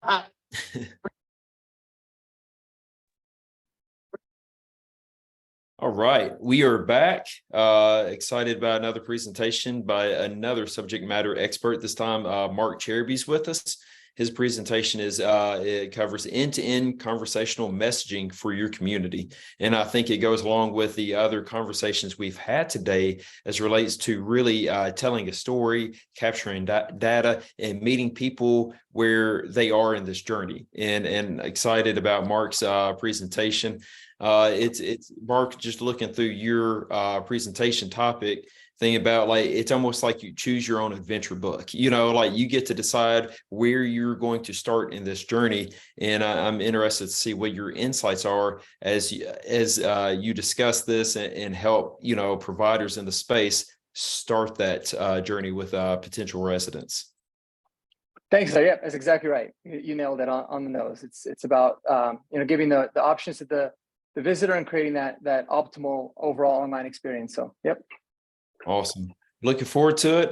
All right, we are back. Excited about another presentation by another subject matter expert. This time, Marc Cherabie's with us. His presentation it covers end-to-end conversational messaging for your community. And I think it goes along with the other conversations we've had today as relates to really telling a story, capturing data, and meeting people where they are in this journey. And excited about Marc's presentation. It's Marc, just looking through your presentation topic, thing about like, it's almost like you choose your own adventure book, like you get to decide where you're going to start in this journey. And I'm interested to see what your insights are as you discuss this and help, providers in the space start that journey with potential residents. Thanks. Yeah, that's exactly right. You nailed it on the nose. It's about, giving the options to the visitor and creating that optimal overall online experience. So, yep. Awesome. Looking forward to it.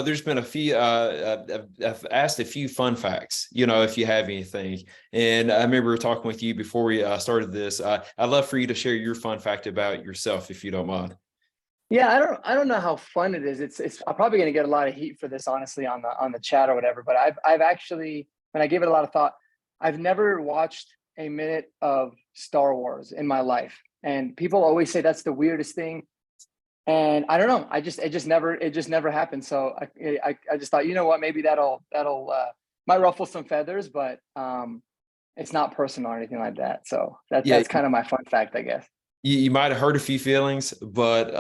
There's been a few, I've asked a few fun facts, if you have anything. And I remember talking with you before we started this. I'd love for you to share your fun fact about yourself, if you don't mind. Yeah, I don't know how fun it is. I'm probably going to get a lot of heat for this, honestly, on the chat or whatever. But I've actually, when I gave it a lot of thought, I've never watched a minute of Star Wars in my life. And people always say that's the weirdest thing. And I don't know, it just never happened. So I just thought, what, maybe that'll might ruffle some feathers, but it's not personal or anything like that. So that's kind of my fun fact, I guess. You might have hurt a few feelings, but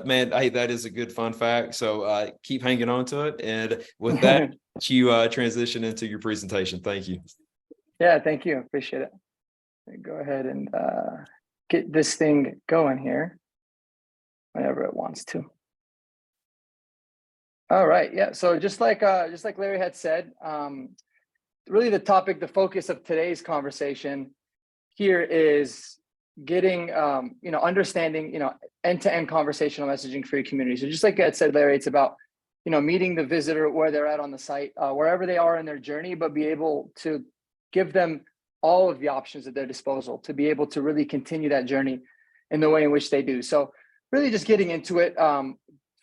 man, hey, that is a good fun fact. So keep hanging on to it. And with that, you transition into your presentation. Thank you. Yeah, thank you. Appreciate it. Go ahead and get this thing going here whenever it wants to. All right. Yeah. So just like Larry had said, really the topic, the focus of today's conversation here is getting, understanding, end-to-end conversational messaging for your community. So just like I said, Larry, it's about, meeting the visitor where they're at on the site, wherever they are in their journey, but be able to give them all of the options at their disposal to be able to really continue that journey in the way in which they do. So really just getting into it,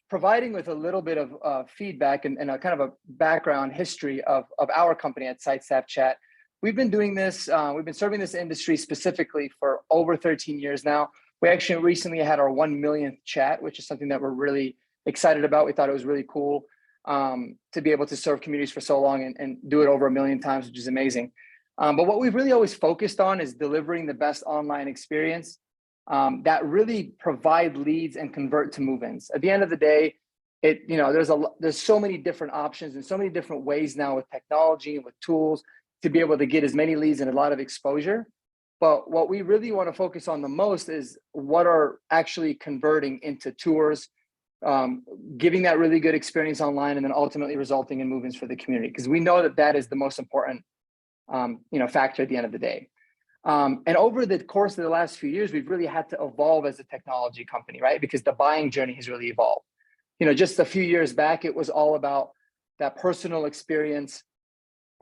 providing with a little bit of feedback and a kind of a background history of our company at SiteStaff Chat. We've been doing this, we've been serving this industry specifically for over 13 years now. We actually recently had our 1 millionth chat, which is something that we're really excited about. We thought it was really cool to be able to serve communities for so long and do it over 1 million times, which is amazing. But what we've really always focused on is delivering the best online experience that really provide leads and convert to move-ins. At the end of the day, there's so many different options and so many different ways now with technology and with tools to be able to get as many leads and a lot of exposure. But what we really want to focus on the most is what are actually converting into tours, giving that really good experience online, and then ultimately resulting in move-ins for the community. Because we know that is the most important factor at the end of the day. And over the course of the last few years, we've really had to evolve as a technology company, right? Because the buying journey has really evolved. Just a few years back, it was all about that personal experience,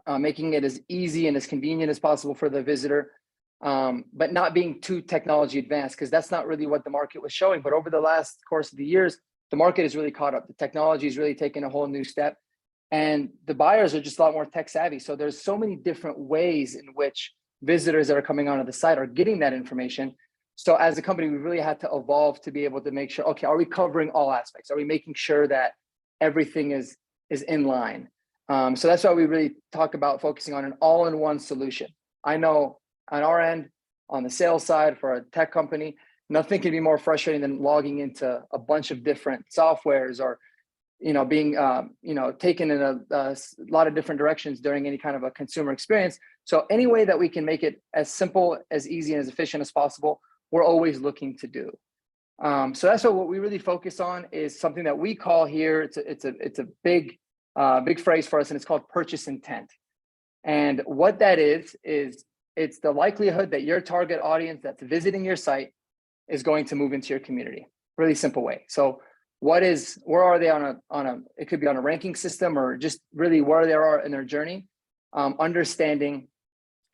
making it as easy and as convenient as possible for the visitor, but not being too technology advanced, because that's not really what the market was showing. But over the last course of the years, the market has really caught up. The technology has really taken a whole new step, and the buyers are just a lot more tech savvy. So there's so many different ways in which visitors that are coming onto the site are getting that information. So as a company, we really had to evolve to be able to make sure, okay, are we covering all aspects? Are we making sure that everything is in line? So that's why we really talk about focusing on an all-in-one solution. I know on our end, on the sales side for a tech company, nothing can be more frustrating than logging into a bunch of different softwares or being taken in a lot of different directions during any kind of a consumer experience. So any way that we can make it as simple, as easy, and as efficient as possible, we're always looking to do. So that's what we really focus on, is something that we call here, it's a big phrase for us, and it's called purchase intent. And what that is it's the likelihood that your target audience that's visiting your site is going to move into your community. Really simple way. So where are they on a, it could be on a ranking system, or just really where they are in their journey. understanding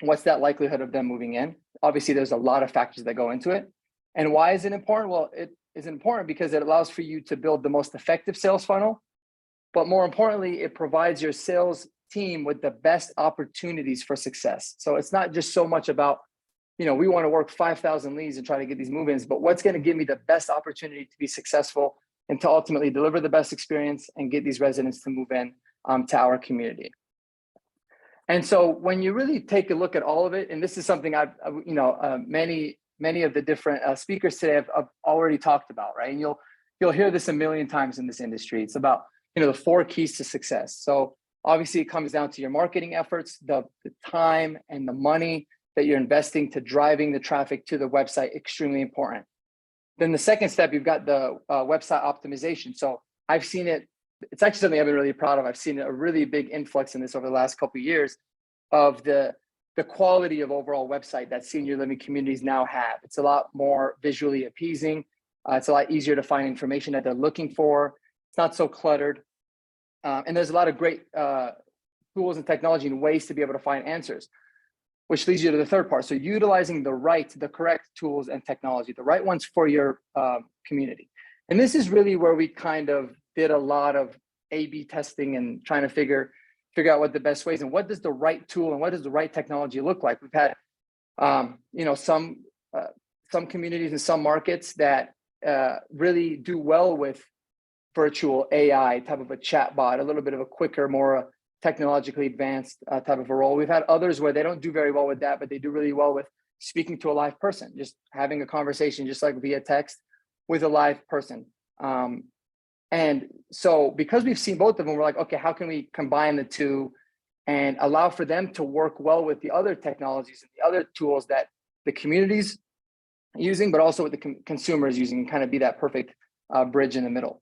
what's that likelihood of them moving in. Obviously, there's a lot of factors that go into it. And why is it important? Well, it is important because it allows for you to build the most effective sales funnel. But more importantly, it provides your sales team with the best opportunities for success. So it's not just so much about, we want to work 5,000 leads and try to get these move-ins, but what's going to give me the best opportunity to be successful and to ultimately deliver the best experience and get these residents to move in to our community. And so when you really take a look at all of it, and this is something many of the different speakers today have already talked about, right? And you'll hear this a million times in this industry. It's about, the 4 keys to success. So obviously it comes down to your marketing efforts, the time and the money that you're investing to driving the traffic to the website, extremely important. Then the second step, you've got the website optimization. So I've seen it, it's actually something I've been really proud of. I've seen a really big influx in this over the last couple of years of the quality of overall website that senior living communities now have. It's a lot more visually appeasing. It's a lot easier to find information that they're looking for. It's not so cluttered. And there's a lot of great tools and technology and ways to be able to find answers, which leads you to the third part. So utilizing the correct tools and technology, the right ones for your community. And this is really where we kind of did a lot of A/B testing and trying to figure out what the best ways and what does the right tool and what does the right technology look like. We've had, some communities and some markets that really do well with virtual AI type of a chat bot, a little bit of a quicker, more technologically advanced type of a role. We've had others where they don't do very well with that, but they do really well with speaking to a live person, just having a conversation, just like via text with a live person. And so because we've seen both of them, we're like, okay, how can we combine the two and allow for them to work well with the other technologies and the other tools that the community's using, but also what the consumer is using, and kind of be that perfect bridge in the middle.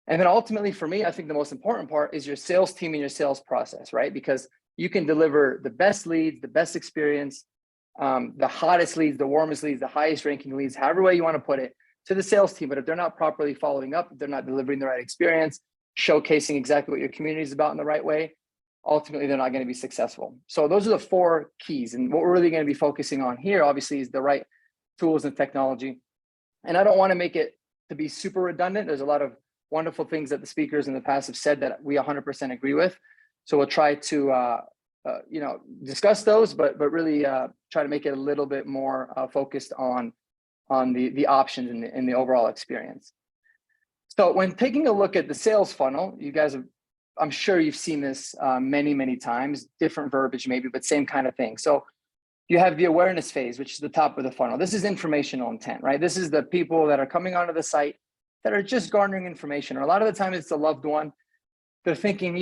And then ultimately for me, I think the most important part is your sales team and your sales process, right? Because you can deliver the best leads, the best experience, the hottest leads, the warmest leads, the highest ranking leads, however way you want to put it, to the sales team. But if they're not properly following up, if they're not delivering the right experience, showcasing exactly what your community is about in the right way, ultimately they're not going to be successful. So those are the 4 keys. And what we're really going to be focusing on here, obviously, is the right tools and technology. And I don't want to make it to be super redundant. There's a lot of wonderful things that the speakers in the past have said that we 100% agree with. So we'll try to discuss those, but really try to make it a little bit more focused on the options and the overall experience. So when taking a look at the sales funnel, you guys have, I'm sure you've seen this many times, different verbiage maybe, but same kind of thing. So you have the awareness phase, which is the top of the funnel. This is informational intent, right? This is the people that are coming onto the site that are just garnering information, or a lot of the time it's a loved one. They're thinking,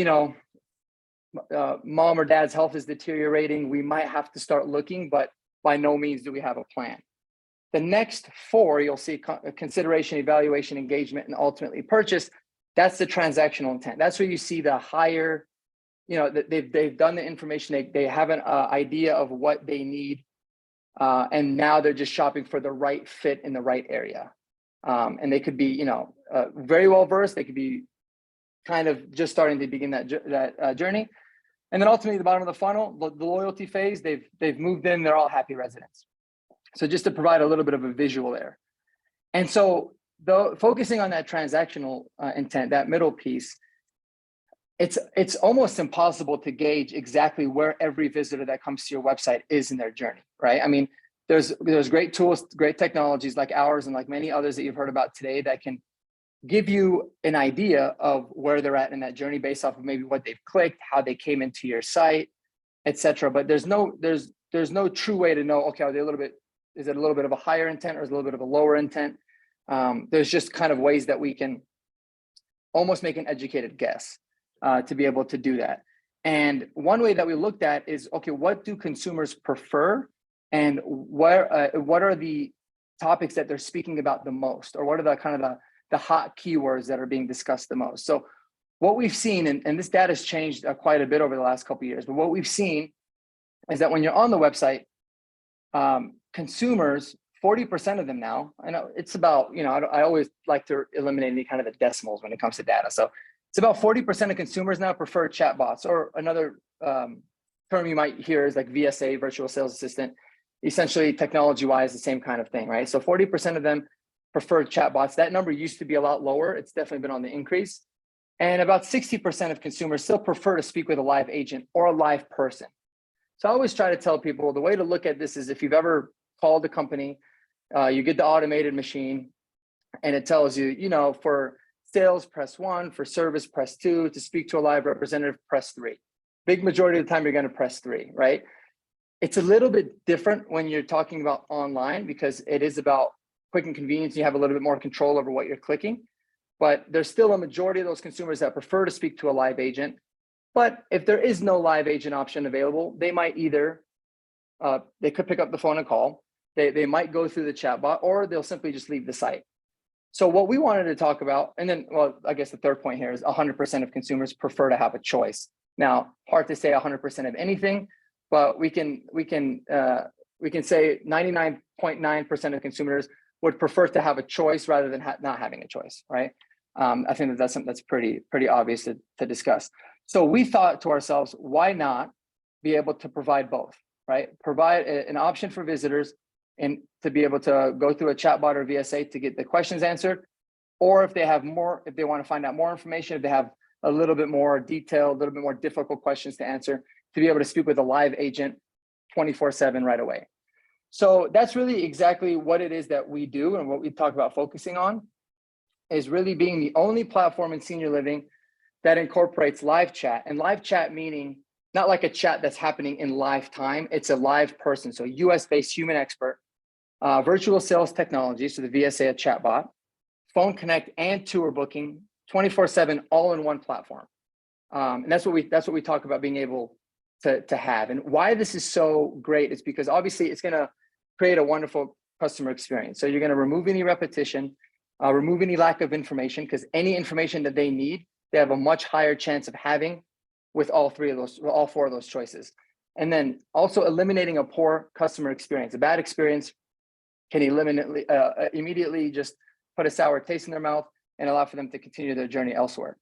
mom or dad's health is deteriorating. We might have to start looking, but by no means do we have a plan. The next 4, you'll see consideration, evaluation, engagement, and ultimately purchase. That's the transactional intent. That's where you see the higher, they've done the information. They have an idea of what they need. And now they're just shopping for the right fit in the right area. And they could be, very well versed. They could be kind of just starting to begin that journey. And then ultimately, the bottom of the funnel, the loyalty phase, they've moved in. They're all happy residents. So just to provide a little bit of a visual there. And so focusing on that transactional intent, that middle piece, it's almost impossible to gauge exactly where every visitor that comes to your website is in their journey, right? I mean, there's great tools, great technologies like ours and like many others that you've heard about today that can give you an idea of where they're at in that journey based off of maybe what they've clicked, how they came into your site, etc. But there's no true way to know, okay, is it a little bit of a higher intent or is it a little bit of a lower intent? There's just kind of ways that we can almost make an educated guess to be able to do that. And one way that we looked at is, okay, what do consumers prefer? And what are the topics that they're speaking about the most? Or what are the hot keywords that are being discussed the most? So what we've seen, and this data has changed quite a bit over the last couple of years, but what we've seen is that when you're on the website, consumers, 40% of them now, I know it's about, I always like to eliminate any kind of the decimals when it comes to data. So it's about 40% of consumers now prefer chatbots or another term you might hear is like VSA, virtual sales assistant. Essentially, technology-wise, the same kind of thing, right? So 40% of them prefer chatbots. That number used to be a lot lower. It's definitely been on the increase. And about 60% of consumers still prefer to speak with a live agent or a live person. So I always try to tell people the way to look at this is if you've ever called a company, you get the automated machine and it tells you, you know, for sales, press 1, for service, press 2, to speak to a live representative, press 3. Big majority of the time, you're going to press 3, right? It's a little bit different when you're talking about online because it is about quick and convenience. You have a little bit more control over what you're clicking, but there's still a majority of those consumers that prefer to speak to a live agent. But if there is no live agent option available, they might either, they could pick up the phone and call, they might go through the chatbot, or they'll simply just leave the site. So what we wanted to talk about, and then, well, I guess the third point here is 100% of consumers prefer to have a choice. Now, hard to say 100% of anything, but we can say 99.9% of consumers would prefer to have a choice rather than not having a choice, right? I think that's something that's pretty obvious to discuss. So we thought to ourselves, why not be able to provide both, right? Provide an option for visitors and to be able to go through a chatbot or VSA to get the questions answered, or if they have more, if they want to find out more information, if they have a little bit more detailed, a little bit more difficult questions to answer, to be able to speak with a live agent 24/7 right away. So that's really exactly what it is that we do, and what we talk about focusing on is really being the only platform in senior living that incorporates live chat. And live chat meaning not like a chat that's happening in live time, it's a live person. So US-based human expert, virtual sales technology, so the VSA, a chatbot, phone connect, and tour booking 24/7, all in one platform. And that's what we talk about being able to have. And why this is so great is because obviously it's going to create a wonderful customer experience. So you're going to remove any repetition, remove any lack of information, because any information that they need, they have a much higher chance of having with all four of those choices. And then also eliminating a poor customer experience. A bad experience can eliminate immediately just put a sour taste in their mouth and allow for them to continue their journey elsewhere.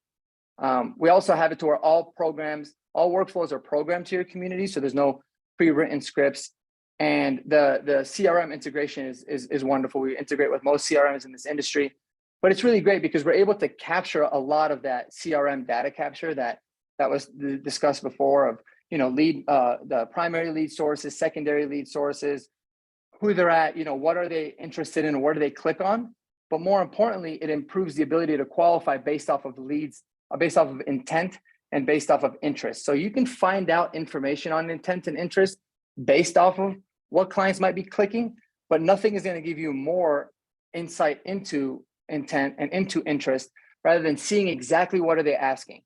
We also have it to where all programs, all workflows are programmed to your community. So there's no pre-written scripts. And the CRM integration is wonderful. We integrate with most CRMs in this industry, but it's really great because we're able to capture a lot of that CRM data capture that was discussed before of, you know, the primary lead sources, secondary lead sources, who they're at, you know, what are they interested in, where do they click on? But more importantly, it improves the ability to qualify based off of leads, based off of intent and based off of interest. So you can find out information on intent and interest based off of what clients might be clicking, but nothing is going to give you more insight into intent and into interest rather than seeing exactly what are they asking,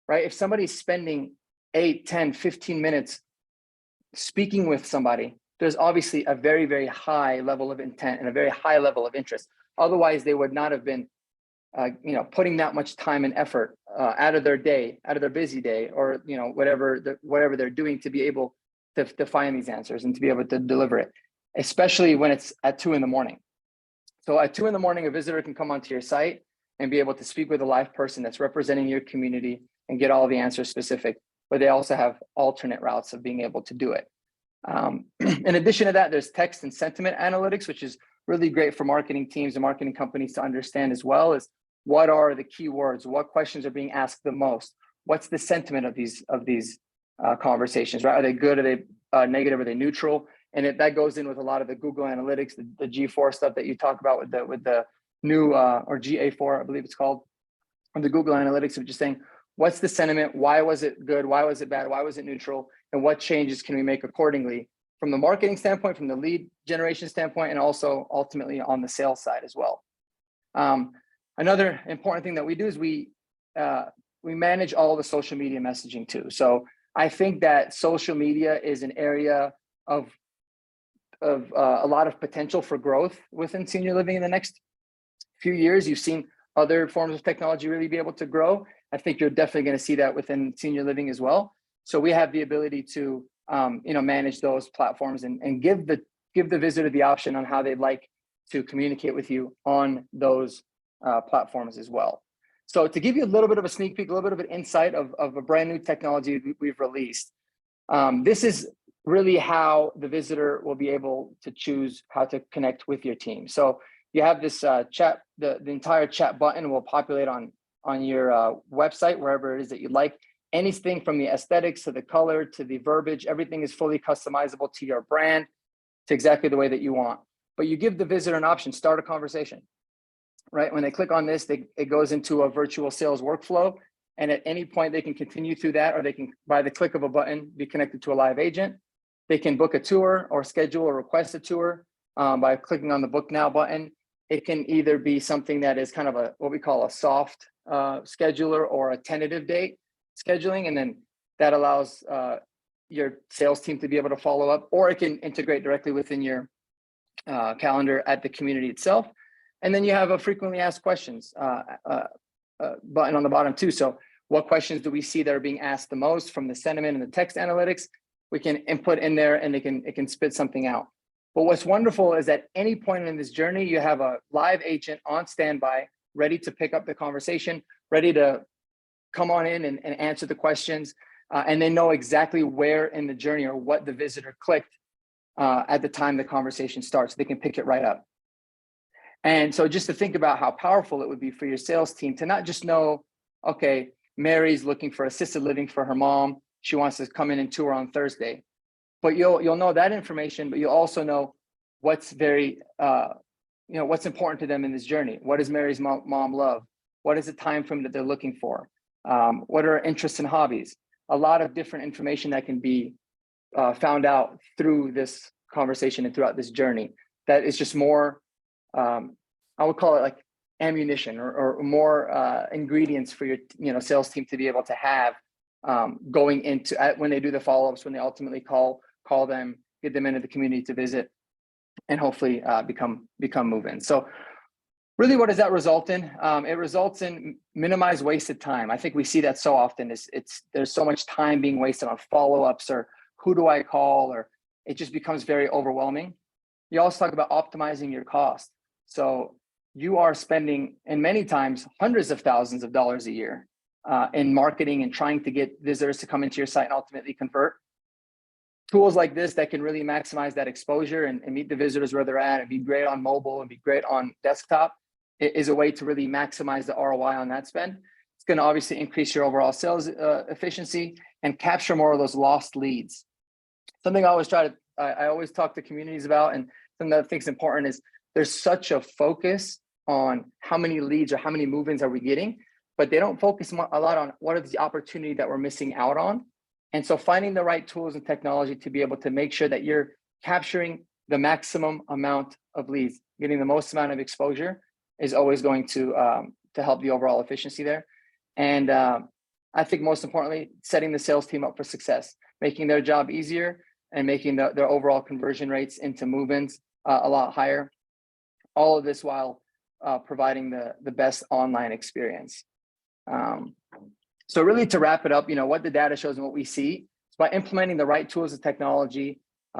right? If somebody's spending 8, 10, 15 minutes speaking with somebody, there's obviously a very, very high level of intent and a very high level of interest. Otherwise, they would not have been putting that much time and effort out of their day, out of their busy day, or, you know, whatever they're doing to be able to find these answers and to be able to deliver it, especially when it's at 2 a.m. So at 2 a.m, a visitor can come onto your site and be able to speak with a live person that's representing your community and get all the answers specific, but they also have alternate routes of being able to do it. In addition to that, there's text and sentiment analytics, which is really great for marketing teams and marketing companies to understand as well, as what are the keywords, what questions are being asked the most, what's the sentiment of these conversations, right? Are they good? Are they negative? Are they neutral? And that goes in with a lot of the Google Analytics, the G4 stuff that you talk about with the new or GA4, I believe it's called, from the Google Analytics of just saying, what's the sentiment? Why was it good? Why was it bad? Why was it neutral? And what changes can we make accordingly from the marketing standpoint, from the lead generation standpoint, and also ultimately on the sales side as well. Another important thing that we do is we manage all the social media messaging too. So I think that social media is an area of a lot of potential for growth within senior living in the next few years. You've seen other forms of technology really be able to grow. I think you're definitely going to see that within senior living as well. So we have the ability to manage those platforms and give the visitor the option on how they'd like to communicate with you on those platforms as well. So to give you a little bit of a sneak peek, a little bit of an insight of a brand new technology we've released, This is really how the visitor will be able to choose how to connect with your team. So you have this chat, the entire chat button will populate on your website, wherever it is that you'd like. Anything from the aesthetics to the color to the verbiage, everything is fully customizable to your brand, to exactly the way that you want. But you give the visitor an option, start a conversation, right? When they click on this, it goes into a virtual sales workflow. And at any point they can continue through that, or they can, by the click of a button, be connected to a live agent. They can book a tour or schedule or request a tour by clicking on the book now button. It can either be something that is kind of what we call a soft scheduler or a tentative date scheduling. And then that allows your sales team to be able to follow up, or it can integrate directly within your calendar at the community itself. And then you have a frequently asked questions button on the bottom too. So what questions do we see that are being asked the most from the sentiment and the text analytics? We can input in there and it can spit something out. But what's wonderful is at any point in this journey, you have a live agent on standby, ready to pick up the conversation, ready to come on in and answer the questions. And they know exactly where in the journey or what the visitor clicked at the time the conversation starts. They can pick it right up. And so just to think about how powerful it would be for your sales team to not just know, okay, Mary's looking for assisted living for her mom. She wants to come in and tour on Thursday. But you'll know that information, but you'll also know what's very, what's important to them in this journey. What does Mary's mom love? What is the time frame that they're looking for? What are her interests and hobbies? A lot of different information that can be found out through this conversation and throughout this journey. That is just more, I would call it like ammunition or more ingredients for your sales team to be able to have going into when they do the follow-ups, when they ultimately call them, get them into the community to visit, and hopefully become move-in. So really, what does that result in? It results in minimized wasted time. I think we see that so often. There's so much time being wasted on follow-ups or who do I call, or it just becomes very overwhelming. You also talk about optimizing your cost. So you are spending, and many times, hundreds of thousands of dollars a year in marketing and trying to get visitors to come into your site and ultimately convert. Tools like this that can really maximize that exposure and meet the visitors where they're at and be great on mobile and be great on desktop is a way to really maximize the ROI on that spend. It's going to obviously increase your overall sales efficiency and capture more of those lost leads. Something I always talk to communities about, and something that I think is important, is there's such a focus on how many leads or how many move-ins are we getting, but they don't focus a lot on what is the opportunity that we're missing out on. And so finding the right tools and technology to be able to make sure that you're capturing the maximum amount of leads, getting the most amount of exposure, is always going to help the overall efficiency there. And I think most importantly, setting the sales team up for success, making their job easier and making their overall conversion rates into move-ins a lot higher. All of this while providing the best online experience. So really, to wrap it up, what the data shows and what we see is by implementing the right tools and technology,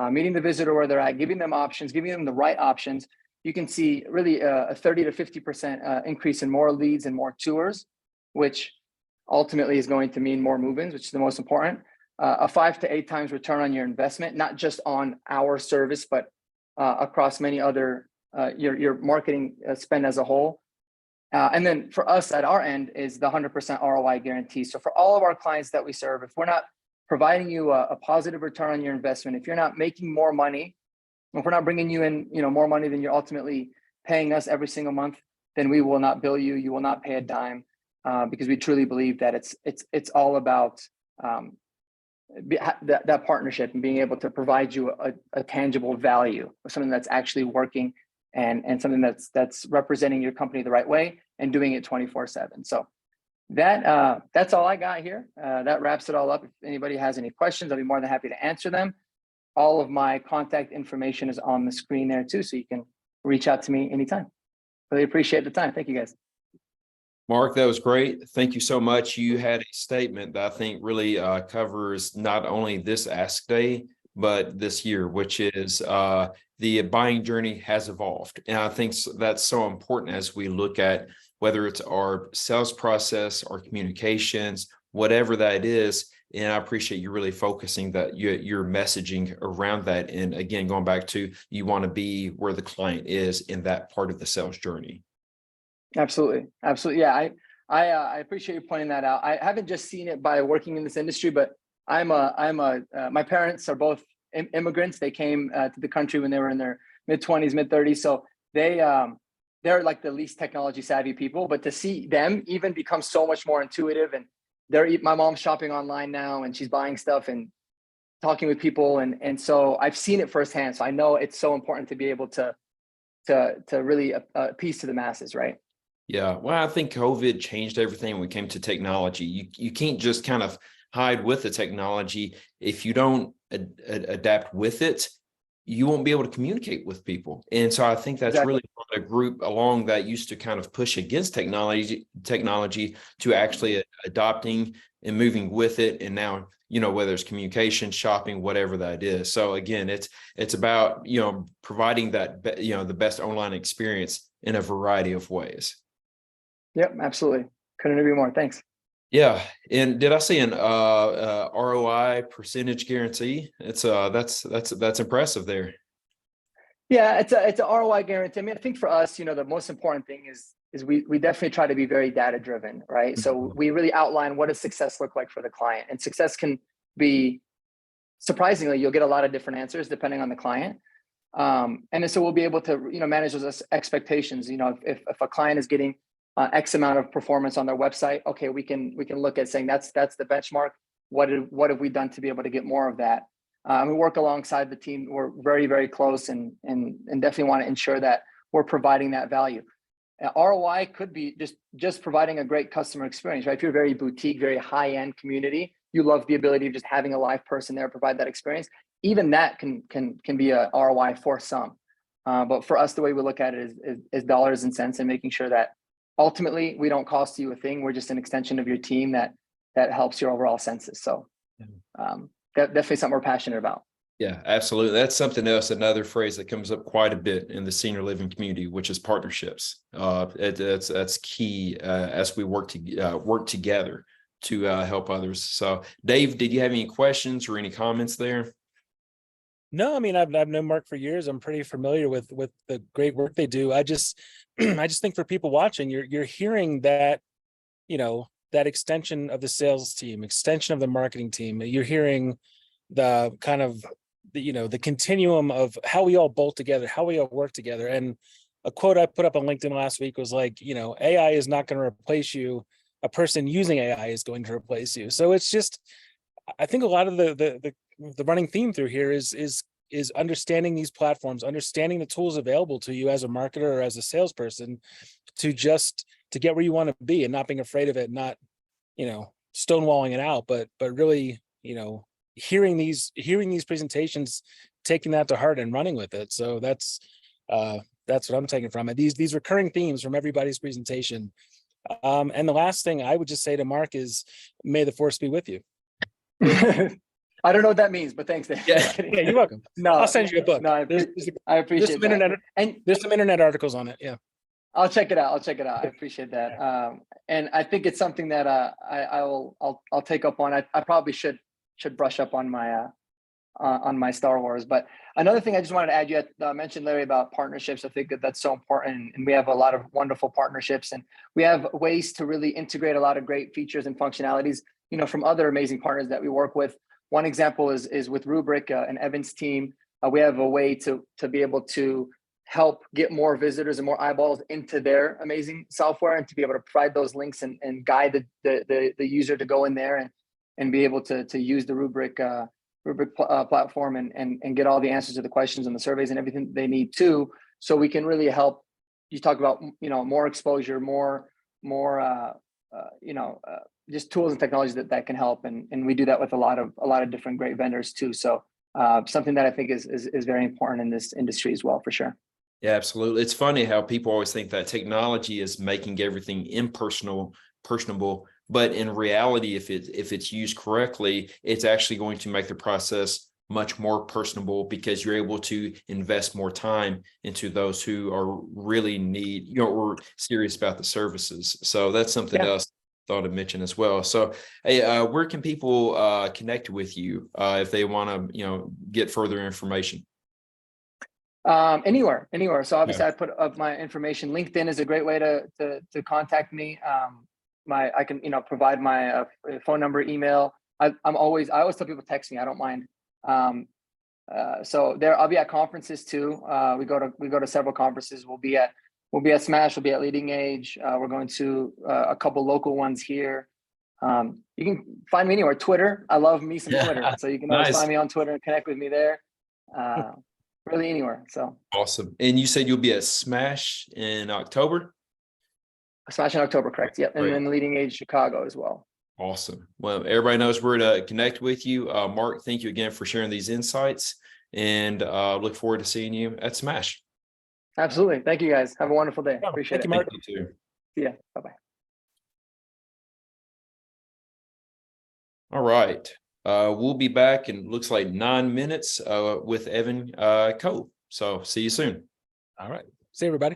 meeting the visitor where they're at, giving them options, giving them the right options, you can see really a 30 to 50% increase in more leads and more tours, which ultimately is going to mean more move-ins, which is the most important. A 5 to 8 times return on your investment, not just on our service, but across many other your marketing spend as a whole. And then for us at our end is the 100% ROI guarantee. So for all of our clients that we serve, if we're not providing you a positive return on your investment, if you're not making more money, if we're not bringing you in more money than you're ultimately paying us every single month, then we will not bill you. You will not pay a dime, because we truly believe that it's all about that partnership and being able to provide you a tangible value, or something that's actually working and something that's representing your company the right way and doing it 24/7. So that's all I got here. That wraps it all up. If anybody has any questions, I'll be more than happy to answer them. All of my contact information is on the screen there too, so you can reach out to me anytime. Really appreciate the time. Thank you, guys. Marc, that was great. Thank you so much. You had a statement that I think really covers not only this Ask Day, but this year, which is the buying journey has evolved. And I think that's so important as we look at whether it's our sales process, our communications, whatever that is And I appreciate you really focusing that your messaging around that. And again, going back to, you want to be where the client is in that part of the sales journey. Absolutely. Absolutely. Yeah. I appreciate you pointing that out. I haven't just seen it by working in this industry, but my parents are both immigrants. They came to the country when they were in their mid-20s, mid-30s. So they're like the least technology savvy people, but to see them even become so much more intuitive, and my mom's shopping online now and she's buying stuff and talking with people. And so I've seen it firsthand. So I know it's so important to be able to really appease to the masses, right? Yeah, well, I think COVID changed everything when it came to technology. You can't just kind of hide with the technology. If you don't adapt with it, you won't be able to communicate with people. And so I think that's Exactly. really a group along that used to kind of push against technology to actually adopting and moving with it. And now, whether it's communication, shopping, whatever that is. So again, it's about, providing that, the best online experience in a variety of ways. Yep, absolutely. Couldn't agree more. Thanks. Yeah. And did I see an ROI percentage guarantee? It's that's impressive there. Yeah, it's a ROI guarantee. I mean, I think for us, the most important thing is we definitely try to be very data driven, right? So we really outline what does success look like for the client, and success can be, surprisingly, you'll get a lot of different answers depending on the client. And then so we'll be able to manage those expectations. If a client is getting X amount of performance on their website, okay, we can look at saying that's the benchmark. What have we done to be able to get more of that? We work alongside the team. We're very, very close, and definitely want to ensure that we're providing that value. ROI could be just providing a great customer experience, right? If you're very boutique, very high end community, you love the ability of just having a live person there provide that experience. Even that can be a ROI for some. But for us, the way we look at it is dollars and cents, and making sure that ultimately we don't cost you a thing. We're just an extension of your team that helps your overall census. So definitely something we're passionate about. Yeah, absolutely. That's something else, another phrase that comes up quite a bit in the senior living community, which is partnerships. That's key as we work together to help others. So Dave, did you have any questions or any comments there? No, I mean, I've known Marc for years. I'm pretty familiar with the great work they do. I just think for people watching, you're hearing that, that extension of the sales team, extension of the marketing team. You're hearing the kind of the continuum of how we all bolt together, how we all work together. And a quote I put up on LinkedIn last week was like, AI is not going to replace you. A person using AI is going to replace you. So it's just, I think a lot of the running theme through here is understanding these platforms, understanding the tools available to you as a marketer or as a salesperson to get where you want to be, and not being afraid of it, not, stonewalling it out, but really, hearing these presentations, taking that to heart and running with it. So that's what I'm taking from it. These recurring themes from everybody's presentation. And the last thing I would just say to Marc is, may the force be with you. I don't know what that means, but thanks, Dave. Yeah, you're welcome. No, I'll send you a book. No, I appreciate that. And there's some internet articles on it. Yeah, I'll check it out. I appreciate that. And I think it's something that I'll take up on. I probably should brush up on my Star Wars. But another thing I just wanted to add, you had mentioned, Larry, about partnerships. I think that's so important, and we have a lot of wonderful partnerships, and we have ways to really integrate a lot of great features and functionalities, from other amazing partners that we work with. One example is with Rubrik and Evan's team. We have a way to be able to help get more visitors and more eyeballs into their amazing software, and to be able to provide those links and guide the user to go in there and be able to use the Rubrik platform and get all the answers to the questions and the surveys and everything they need to, so we can really help. You talk about more exposure, more just tools and technologies that can help, and we do that with a lot of different great vendors too. So something that I think is very important in this industry as well, for sure. Yeah, absolutely. It's funny how people always think that technology is making everything personable, but in reality, if it's used correctly, it's actually going to make the process much more personable, because you're able to invest more time into those who are really or serious about the services. So that's something else thought I'd mention as well. So, hey, where can people connect with you if they want to, get further information? Anywhere. So obviously I put up my information. LinkedIn is a great way to contact me. I can, provide my phone number, email. I always tell people text me. I don't mind. So there, I'll be at conferences too. We go to several conferences. We'll be at Smash. We'll be at Leading Age. We're going to a couple local ones here. You can find me anywhere. Twitter. I love me some Twitter. So you can always find me on Twitter and connect with me there. Really anywhere. So awesome. And you said you'll be at Smash in October? Smash in October, correct. Yep. And Great. then Leading Age Chicago as well. Awesome. Well, everybody knows where to connect with you. Marc, thank you again for sharing these insights, and look forward to seeing you at Smash. Absolutely. Thank you guys. Have a wonderful day. Appreciate it. Marc. Thank you too. See ya. Bye-bye. All right. We'll be back in looks like 9 minutes with Evan Cole. So see you soon. All right. See you, everybody.